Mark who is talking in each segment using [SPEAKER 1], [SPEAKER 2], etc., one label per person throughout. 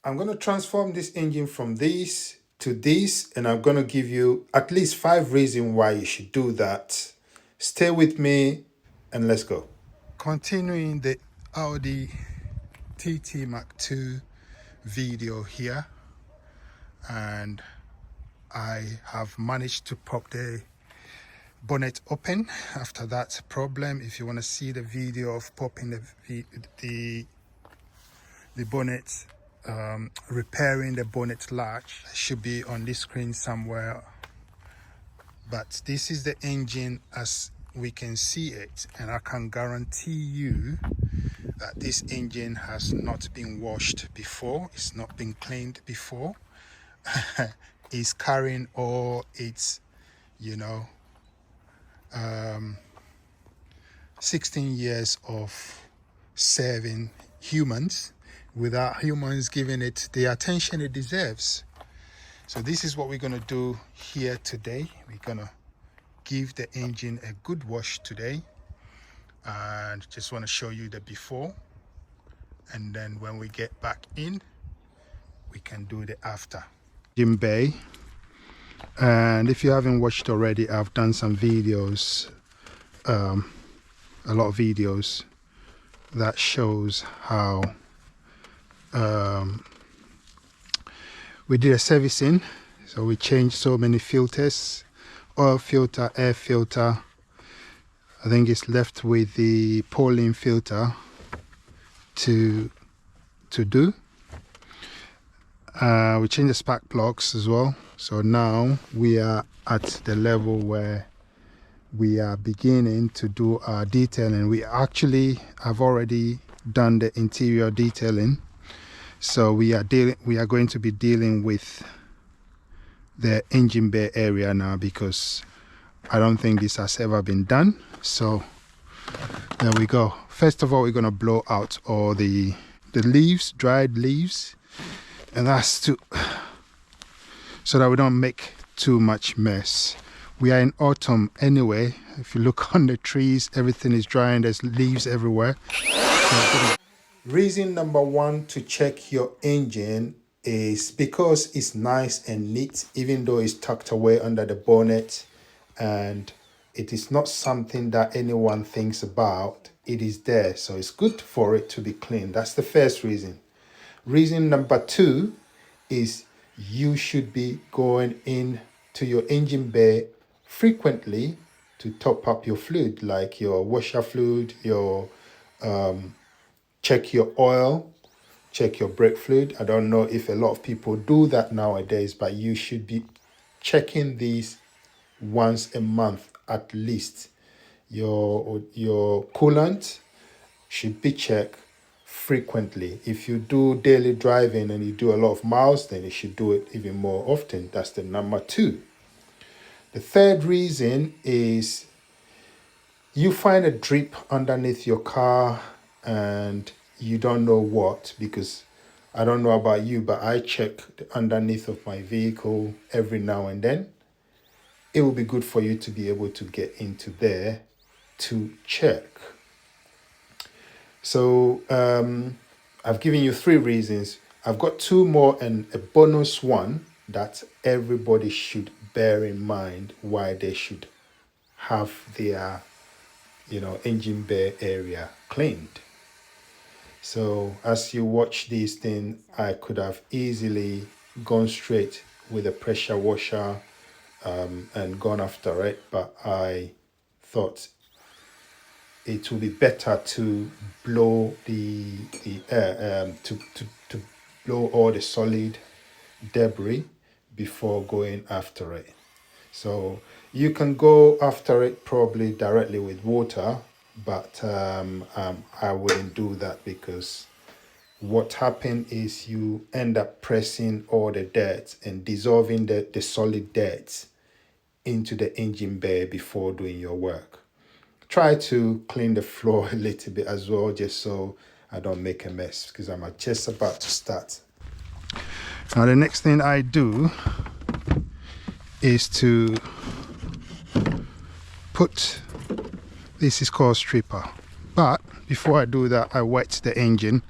[SPEAKER 1] I'm going to transform this engine from this to this, and I'm going to give you at least 5 reasons why you should do that. Stay with me and let's go. Continuing the Audi TT Mark II video here, and I have managed to pop the bonnet open after that problem. If you want to see the video of popping the bonnet, repairing the bonnet latch, it should be on this screen somewhere. But this is the engine as we can see it, and I can guarantee you that this engine has not been washed before, it's not been cleaned before. It's carrying all its, 16 years of serving humans without humans giving it the attention it deserves. So this is what we're going to do here today. We're going to give the engine a good wash today, and just want to show you the before, and then when we get back in we can do the after. Engine bay, and if you haven't watched already, I've done some videos, a lot of videos that shows how we did a servicing. So we changed so many filters, oil filter, air filter. I think it's left with the Pauling filter to do. We changed the spark plugs as well. So now we are at the level where we are beginning to do our detailing. We actually have already done the interior detailing. So we are going to be dealing with the engine bay area now, because I don't think this has ever been done. So there we go. First of all, we're going to blow out all the leaves, dried leaves, and that's so that we don't make too much mess. We are in autumn anyway. If you look on the trees, everything is drying. There's leaves everywhere. Reason number 1 to check your engine is because it's nice and neat, even though it's tucked away under the bonnet, and it is not something that anyone thinks about. It is there, so it's good for it to be clean. That's the first reason. Reason number 2 is you should be going in to your engine bay frequently to top up your fluid, like your washer fluid, your check your oil, check your brake fluid. I don't know if a lot of people do that nowadays, but you should be checking these once a month at least. Your coolant should be checked frequently. If you do daily driving and you do a lot of miles, then you should do it even more often. That's the number 2. The third reason is you find a drip underneath your car and you don't know what, because I don't know about you, but I check the underneath of my vehicle every now and then. It will be good for you to be able to get into there to check. So I've given you 3 reasons. I've got 2 more and a bonus one that everybody should bear in mind why they should have their engine bay area cleaned. So as you watch these things, I could have easily gone straight with a pressure washer and gone after it, but I thought it would be better to blow the air, to blow all the solid debris before going after it. So you can go after it probably directly with water, but I wouldn't do that, because what happened is you end up pressing all the dirt and dissolving the solid dirt into the engine bay before doing your work. Try to clean the floor a little bit as well, just so I don't make a mess, because I'm just about to start. Now the next thing I do is to put, this is called stripper, but before I do that, I wet the engine.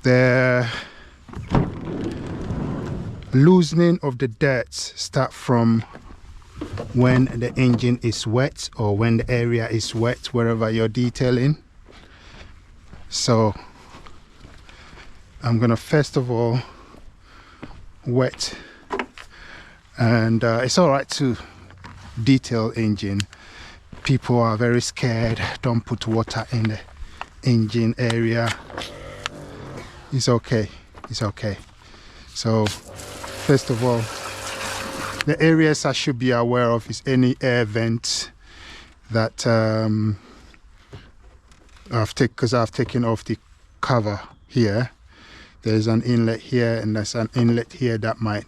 [SPEAKER 1] The loosening of the dirt start from when the engine is wet, or when the area is wet wherever you're detailing. So I'm gonna first of all wet, and it's all right to detail engine. People are very scared, don't put water in the engine area. It's okay, it's okay. So first of all, the areas I should be aware of is any air vent that I've taken off the cover here. There's an inlet here and there's an inlet here that might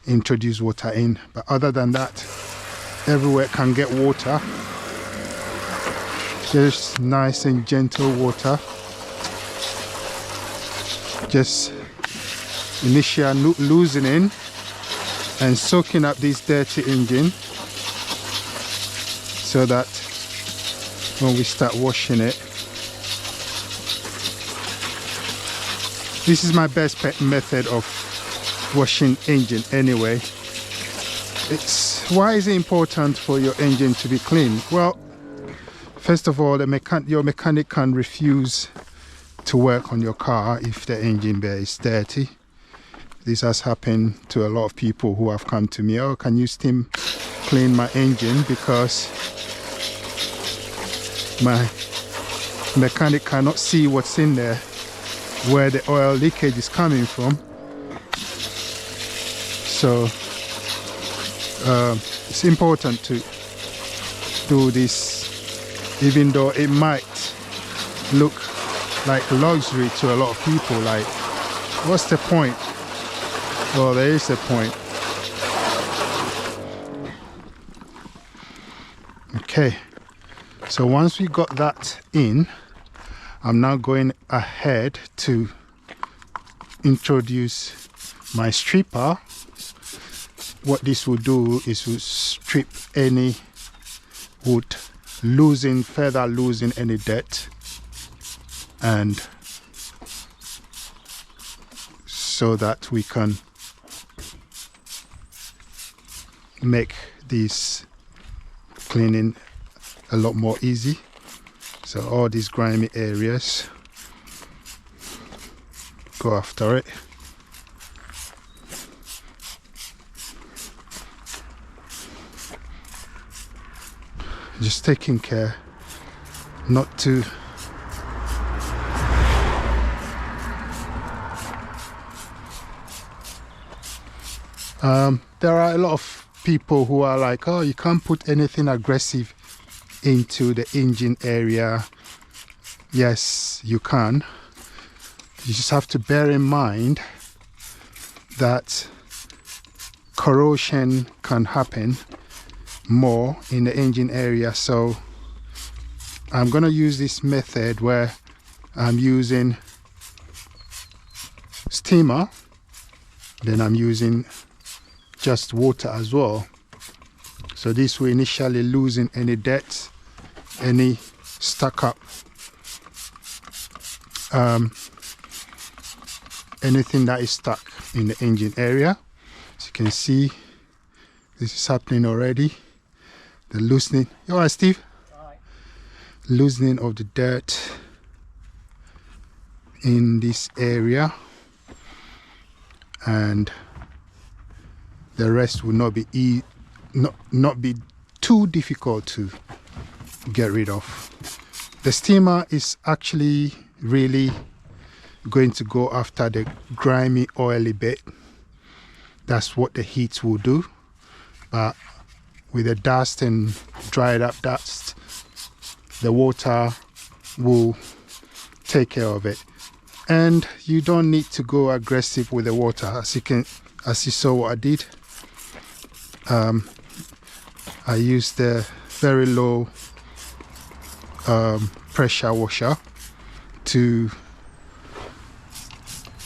[SPEAKER 1] introduce water in, but other than that, everywhere can get water. Just nice and gentle water, just initial loosening and soaking up this dirty engine, so that when we start washing it, this is my best method of washing engine anyway. Why is it important for your engine to be clean? Well, first of all, your mechanic can refuse to work on your car if the engine bay is dirty. This has happened to a lot of people who have come to me. Oh, can you steam clean my engine, because my mechanic cannot see what's in there, where the oil leakage is coming from. So it's important to do this, even though it might look like luxury to a lot of people. Like, what's the point? Well, there is a point. Okay, so once we got that in, I'm now going ahead to introduce my stripper. What this will do is to strip any wood, further losing any dirt, and so that we can make this cleaning a lot more easy. So all these grimy areas, go after it. Just taking care not to there are a lot of people who are like, oh, you can't put anything aggressive into the engine area. Yes, you can. You just have to bear in mind that corrosion can happen more in the engine area. So I'm going to use this method where I'm using steamer, then I'm using just water as well. So this will initially loosen any dirt, any stuck up anything that is stuck in the engine area. As you can see, this is happening already. The loosening. You all right, Steve? All right. Loosening of the dirt in this area, and the rest will not be not be too difficult to get rid of. The steamer is actually really going to go after the grimy, oily bit. That's what the heat will do. But with the dust and dried up dust, the water will take care of it. And you don't need to go aggressive with the water. As you saw what I did. I used the very low pressure washer to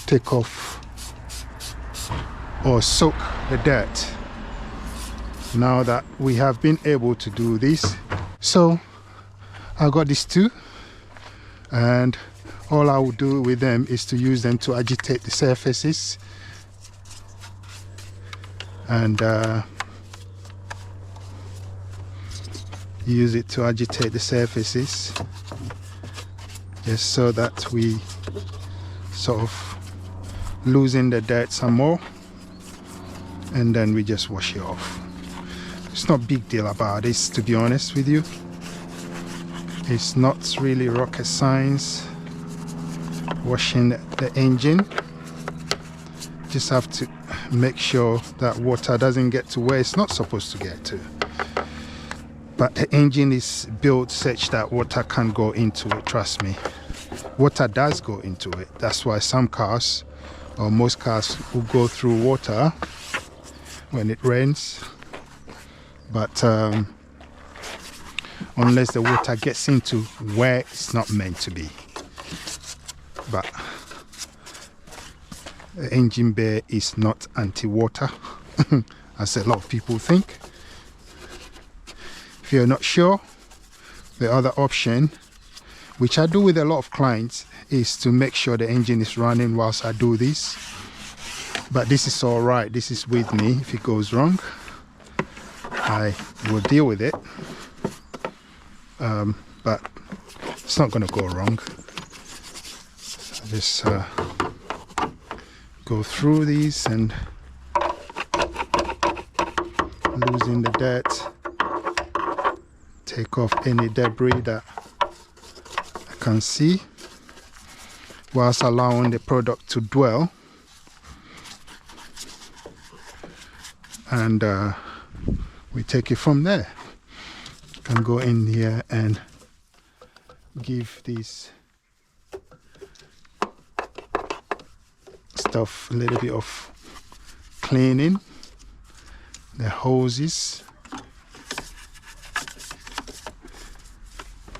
[SPEAKER 1] take off or soak the dirt. Now that we have been able to do this, so I got these two, and all I will do with them is to use them to agitate the surfaces and use it to agitate the surfaces, just so that we sort of loosen the dirt some more, and then we just wash it off. It's not a big deal about this, to be honest with you. It's not really rocket science washing the engine. Just have to make sure that water doesn't get to where it's not supposed to get to. But the engine is built such that water can't go into it, trust me. Water does go into it. That's why some cars, or most cars, will go through water when it rains. But unless the water gets into where it's not meant to be. But the engine bay is not anti-water, as a lot of people think. If you're not sure, the other option, which I do with a lot of clients, is to make sure the engine is running whilst I do this. But this is all right. This is with me. If it goes wrong, I will deal with it. But it's not going to go wrong. I just go through these and loosen the dirt, take off any debris that I can see, whilst allowing the product to dwell, and we take it from there. Can go in here and give this stuff a little bit of cleaning, the hoses,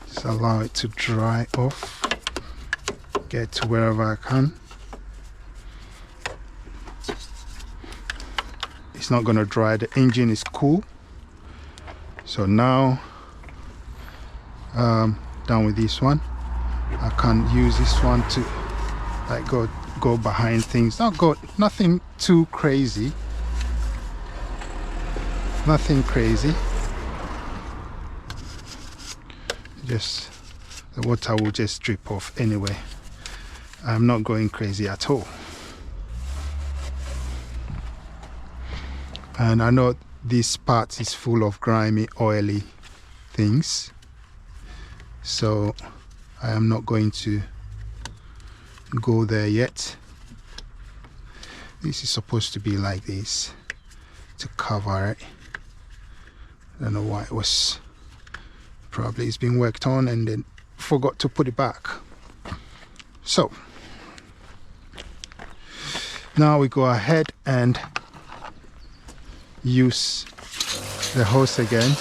[SPEAKER 1] just allow it to dry off, get to wherever I can. It's not going to dry, the engine is cool. So now done with this one, I can use this one to like go behind things. Nothing too crazy, nothing crazy, just the water will just drip off anyway. I'm not going crazy at all. And I know this part is full of grimy, oily things, so I am not going to go there yet. This is supposed to be like this to cover it. I don't know why it was, probably it's been worked on and then forgot to put it back. So now we go ahead and use the hose again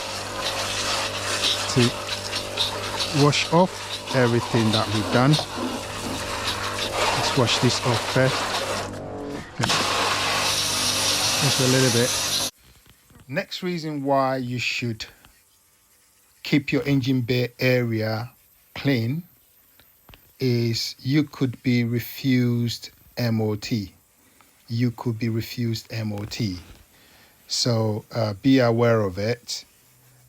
[SPEAKER 1] to wash off everything that we've done. Let's wash this off first. Just a little bit. Next reason why you should keep your engine bay area clean is you could be refused MOT. You could be refused MOT. So be aware of it.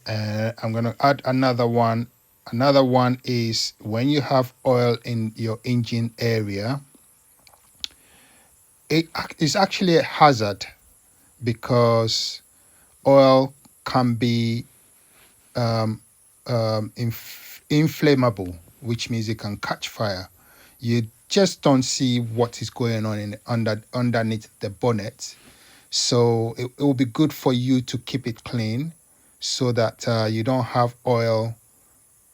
[SPEAKER 1] I'm going to add another one. Another one is when you have oil in your engine area, it is actually a hazard because oil can be inflammable, which means it can catch fire. You just don't see what is going on underneath the bonnet. So it will be good for you to keep it clean so that you don't have oil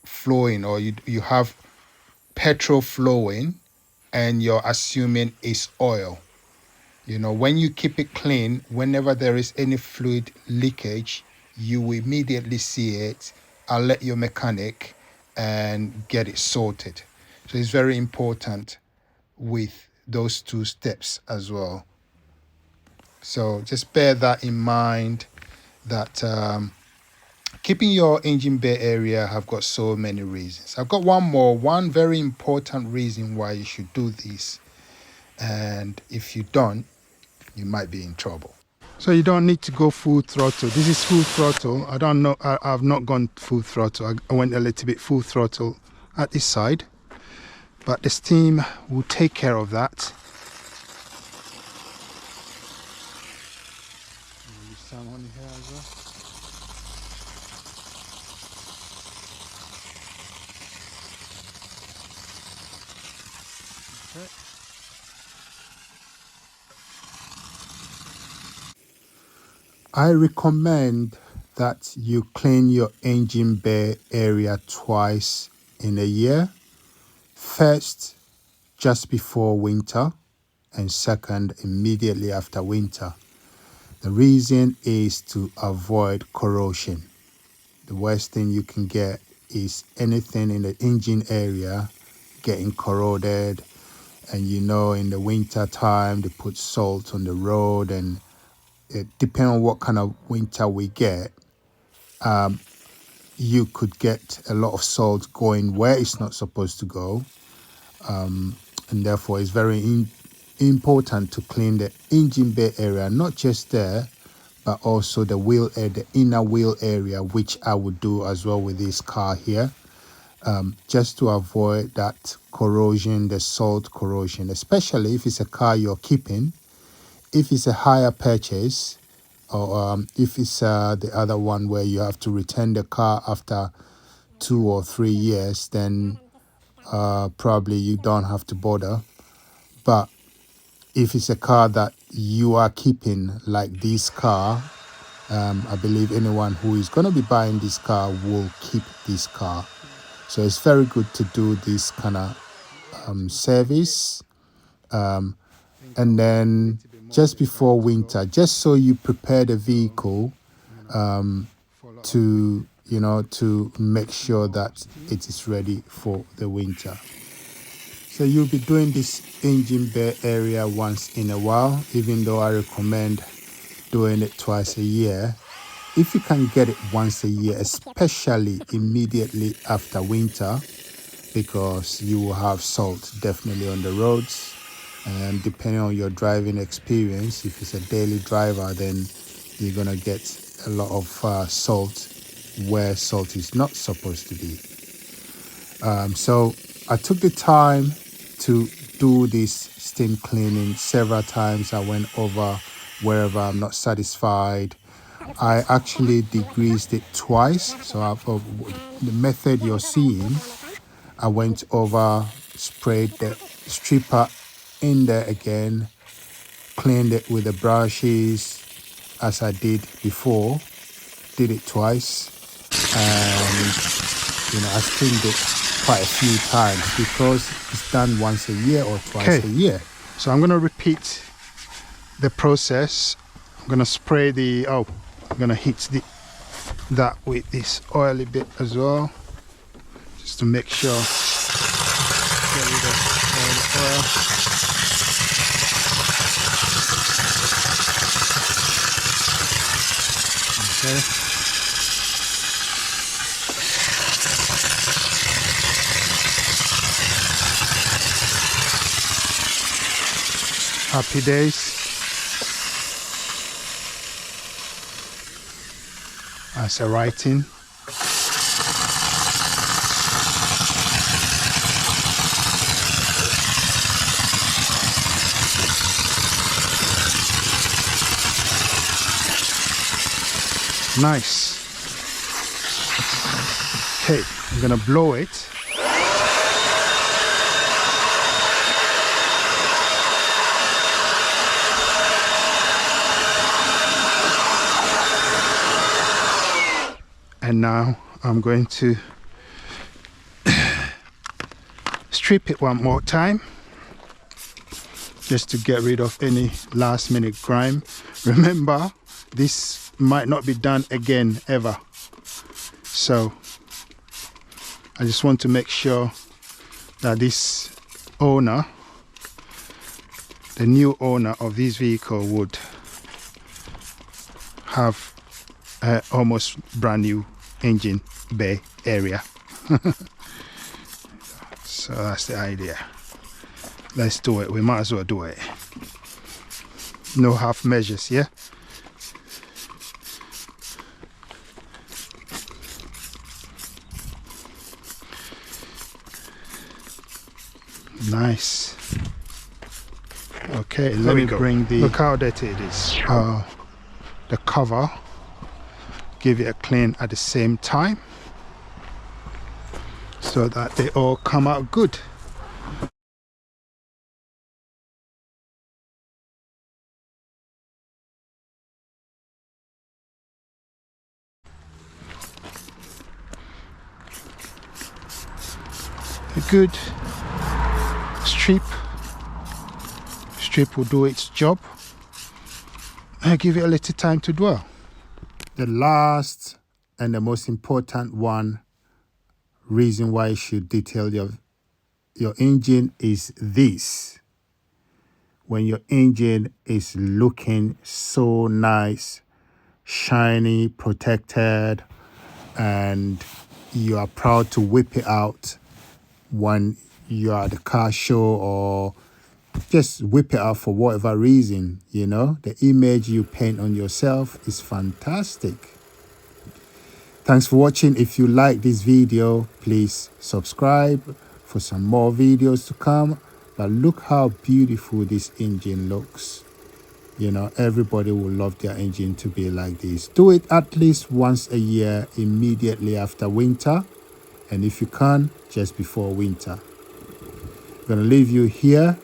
[SPEAKER 1] flowing, or you have petrol flowing and you're assuming it's oil. You know, when you keep it clean, whenever there is any fluid leakage, you will immediately see it, alert your mechanic and get it sorted. So it's very important with those two steps as well. So just bear that in mind, that keeping your engine bay area have got so many reasons. I've got one very important reason why you should do this. And if you don't, you might be in trouble. So you don't need to go full throttle. This is full throttle. I don't know, I've not gone full throttle. I went a little bit full throttle at this side, but the steam will take care of that. Use some on here as well. Okay. I recommend that you clean your engine bay area twice in a year. First, just before winter, and second, immediately after winter. The reason is to avoid corrosion. The worst thing you can get is anything in the engine area getting corroded, and you know in the winter time they put salt on the road, and depending on what kind of winter we get, you could get a lot of salt going where it's not supposed to go, and therefore it's very important to clean the engine bay area, not just there, but also the wheel, the inner wheel area, which I would do as well with this car here, just to avoid that corrosion, the salt corrosion, especially if it's a car you're keeping. If it's a hire purchase, or if it's the other one where you have to return the car after 2 or 3 years, then probably you don't have to bother. But if it's a car that you are keeping, like this car, I believe anyone who is going to be buying this car will keep this car. So it's very good to do this kind of service. And then just before winter, just so you prepare the vehicle to, you know, to make sure that it is ready for the winter. So you'll be doing this engine bay area once in a while, even though I recommend doing it twice a year. If you can get it once a year, especially immediately after winter, because you will have salt definitely on the roads. And depending on your driving experience, if it's a daily driver, then you're going to get a lot of salt where salt is not supposed to be. So I took the time to do this steam cleaning several times. I went over wherever I'm not satisfied. I actually degreased it twice. So the method you're seeing, I went over, sprayed the stripper in there again, cleaned it with the brushes as I did before, did it twice, and I steamed it quite a few times because it's done once a year or twice a year. So I'm going to repeat the process. I'm going to spray I'm going to hit that with this oily bit as well, just to make sure get rid of all the oil. Okay. Happy days. That's a writing. Nice. Okay, I'm gonna blow it. And now I'm going to strip it one more time, just to get rid of any last minute grime. Remember, this might not be done again ever, so I just want to make sure that this owner, the new owner of this vehicle, would have almost brand new engine bay area. So that's the idea. Let's do it. We might as well do it. No half measures, yeah? Nice. Okay, let me bring the, look how dirty it is. The cover, give it a clean at the same time so that they all come out good. A good strip will do its job. I give it a little time to dwell. The last and the most important reason why you should detail your engine is this. When your engine is looking so nice, shiny, protected, and you are proud to whip it out when you are at the car show, or just whip it out for whatever reason, you know, the image you paint on yourself is fantastic. Thanks for watching. If you like this video, please subscribe for some more videos to come. But look how beautiful this engine looks. You know, everybody will love their engine to be like this. Do it at least once a year, immediately after winter. And if you can, just before winter. I'm going to leave you here.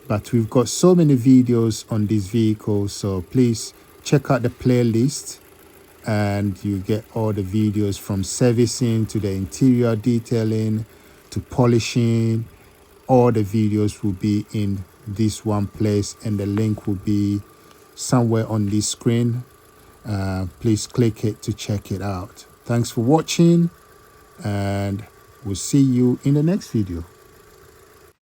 [SPEAKER 1] But we've got so many videos on this vehicle, so please check out the playlist and you get all the videos from servicing to the interior detailing to polishing. All the videos will be in this one place and the link will be somewhere on this screen. Please click it to check it out. Thanks for watching and we'll see you in the next video.